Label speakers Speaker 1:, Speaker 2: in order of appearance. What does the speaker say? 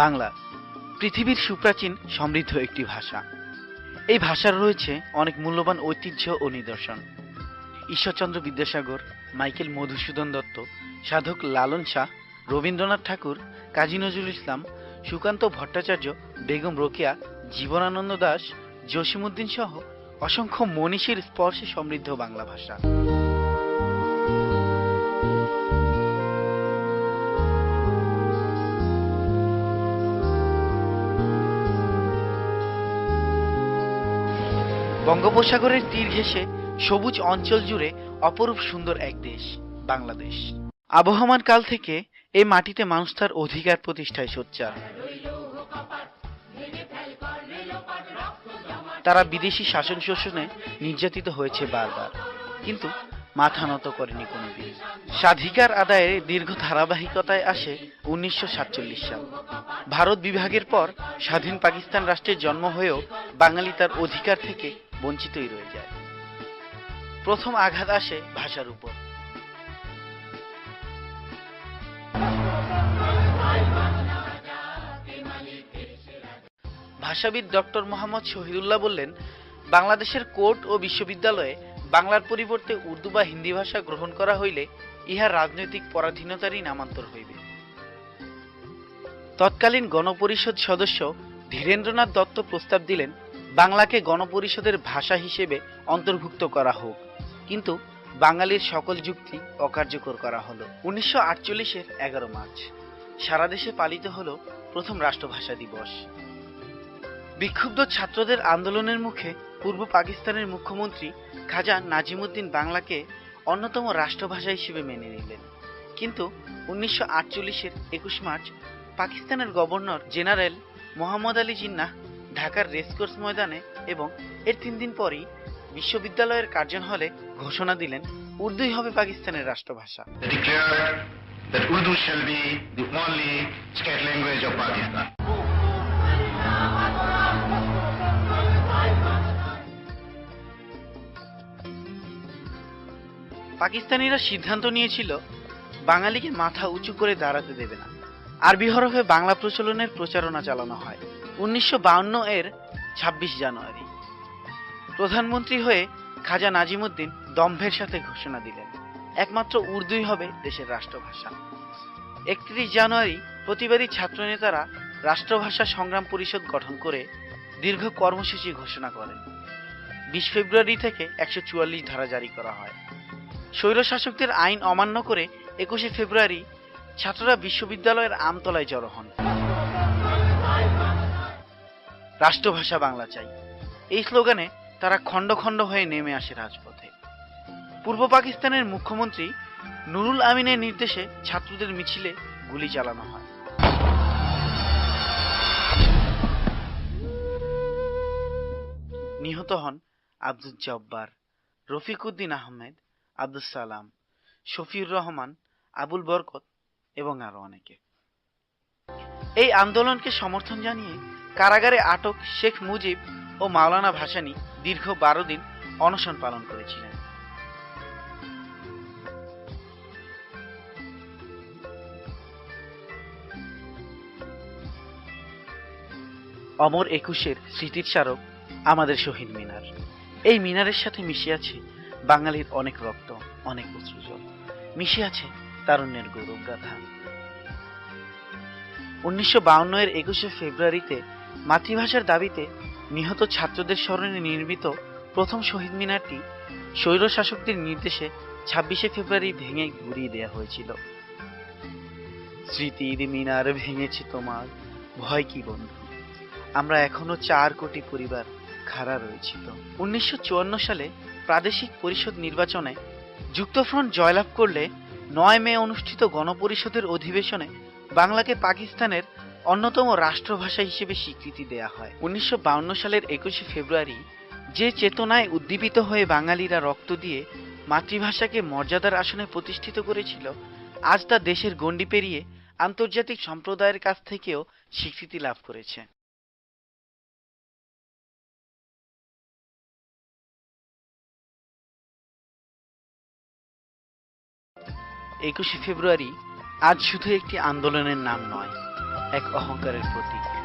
Speaker 1: বাংলা পৃথিবীর সুপ্রাচীন সমৃদ্ধ একটি ভাষা। এই ভাষার রয়েছে অনেক মূল্যবান ঐতিহ্য ও নিদর্শন। ঈশ্বরচন্দ্র বিদ্যাসাগর, মাইকেল মধুসূদন দত্ত, সাধক লালন শাহ, রবীন্দ্রনাথ ঠাকুর, কাজী নজরুল ইসলাম, সুকান্ত ভট্টাচার্য, বেগম রোকেয়া, জীবনানন্দ দাশ, জসীমউদ্দিন সহ অসংখ্য মনীষীর স্পর্শে সমৃদ্ধ বাংলা ভাষা। বঙ্গোপসাগরের তীর ঘেঁষে সবুজ অঞ্চল জুড়ে অপরূপ সুন্দর এক দেশ বাংলাদেশ। আবহমান কাল থেকে এই মাটিতে মানুষ তার অধিকার প্রতিষ্ঠায় সোচ্চার। তারা বিদেশি শাসন শোষণে নির্যাতিত হয়েছে বারবার, কিন্তু মাথা নত করেনি কোনোদিন। স্বাধিকার আদায়ের দীর্ঘ ধারাবাহিকতায় আসে 1947 সাল। ভারত বিভাগের পর স্বাধীন পাকিস্তান রাষ্ট্রের জন্ম হয়েও বাঙালি তার অধিকার থেকে বঞ্চিতই রয়ে যায়। প্রথম আঘাত আসে ভাষার উপর। ভাষাবিদ ডক্টর মোহাম্মদ শহীদুল্লাহ বললেন, বাংলাদেশের কোর্ট ও বিশ্ববিদ্যালয়ে বাংলার পরিবর্তে উর্দু বা হিন্দি ভাষা গ্রহণ করা হইলে ইহার রাজনৈতিক পরাধীনতারই নামান্তর হইবে। তৎকালীন গণপরিষদ সদস্য ধীরেন্দ্রনাথ দত্ত প্রস্তাব দিলেন, বাংলাকে গণপরিষদের ভাষা হিসেবে অন্তর্ভুক্ত করা হোক, কিন্তু বাঙালির সকল যুক্তি অকার্যকর করা হলো। 1948-এর 11 মার্চ সারা দেশে পালিত হলো প্রথম রাষ্ট্রভাষা দিবস। বিক্ষুব্ধ ছাত্রদের আন্দোলনের মুখে পূর্ব পাকিস্তানের মুখ্যমন্ত্রী খাজা নাজিমুদ্দিন বাংলাকে অন্যতম রাষ্ট্রভাষা হিসেবে মেনে নিলেন। কিন্তু 1948-এর 21 মার্চ পাকিস্তানের গভর্নর জেনারেল মোহাম্মদ আলী জিন্নাহ ঢাকার রেসকোর্স ময়দানে এবং এর 3 দিন পরই বিশ্ববিদ্যালয়ের কার্জন হলে ঘোষণা দিলেন, উর্দুই হবে পাকিস্তানের রাষ্ট্রভাষা। পাকিস্তানিরা সিদ্ধান্ত নিয়েছিল বাঙালিকে মাথা উঁচু করে দাঁড়াতে দেবে না। আরবি হরফে বাংলা প্রচলনের প্রচারণা চালানো হয়। 1952-এর 26 জানুয়ারি প্রধানমন্ত্রী হয়ে খাজা নাজিমুদ্দিন দম্ভের সাথে ঘোষণা দিলেন, একমাত্র উর্দুই হবে দেশের রাষ্ট্রভাষা। 31 জানুয়ারি প্রতিবাদী ছাত্রনেতারা রাষ্ট্রভাষা সংগ্রাম পরিষদ গঠন করে দীর্ঘ কর্মসূচি ঘোষণা করেন। 20 ফেব্রুয়ারি থেকে 144 ধারা জারি করা হয়। স্বৈরশাসকদের আইন অমান্য করে 21 ফেব্রুয়ারি ছাত্ররা বিশ্ববিদ্যালয়ের আমতলায় জড়ো হন। রাষ্ট্রভাষা বাংলা চাই, এই স্লোগানে তারা খণ্ড খণ্ড হয়ে নেমে আসে রাজপথে। পূর্ব পাকিস্তানের মুখ্যমন্ত্রী নুরুল আমিনের নির্দেশে ছাত্রদের মিছিলে গুলি চালানো হয়। নিহত হন আব্দুল জব্বার, রফিকউদ্দিন আহমেদ, আব্দুল সালাম, শফিউর রহমান, আবুল বরকত এবং আরো অনেকে। এই আন্দোলনকে সমর্থন জানিয়ে কারাগারে আটক শেখ মুজিব ও মাওলানা ভাসানী দীর্ঘ 12 দিন অনশন পালন করেছিলেন। অমর 21-এর স্মৃতির স্মারক আমাদের শহীদ মিনার। এই মিনারের সাথে মিশে আছে বাঙালির অনেক রক্ত, অনেক অশ্রুজল, মিশে আছে তারুণ্যের গৌরব গাথা। 1952-এর 21 ফেব্রুয়ারিতে মাতৃভাষার দাবিতে নিহত ছাত্রদের স্মরণে নির্মিত প্রথম শহীদ মিনারটি স্বৈর শাসকদের নির্দেশে 26 ফেব্রুয়ারি ভেঙে গুড়িয়ে দেওয়া হয়েছিল। স্মৃতির মিনার ভেঙেছে তোমার, ভয় কি বন্ধু, আমরা এখনো 4 কোটি পরিবার খাড়া রয়েছি তো। 1954 সালে প্রাদেশিক পরিষদ নির্বাচনে যুক্তফ্রন্ট জয়লাভ করলে 9 মে অনুষ্ঠিত গণপরিষদের অধিবেশনে বাংলাকে পাকিস্তানের অন্যতম রাষ্ট্রভাষা হিসেবে স্বীকৃতি দেয়া হয়। 1952 সালের 21 ফেব্রুয়ারি যে চেতনায় উদ্দীপিত হয়ে বাঙালিরা রক্ত দিয়ে মাতৃভাষাকে মর্যাদার আসনে প্রতিষ্ঠিত করেছিল, আজ তা দেশের গণ্ডি পেরিয়ে আন্তর্জাতিক সম্প্রদায়ের কাছ থেকেও স্বীকৃতি লাভ করেছে। 21 ফেব্রুয়ারি আজ শুধু একটি আন্দোলনের নাম নয়, এক অহংকারের প্রতীক।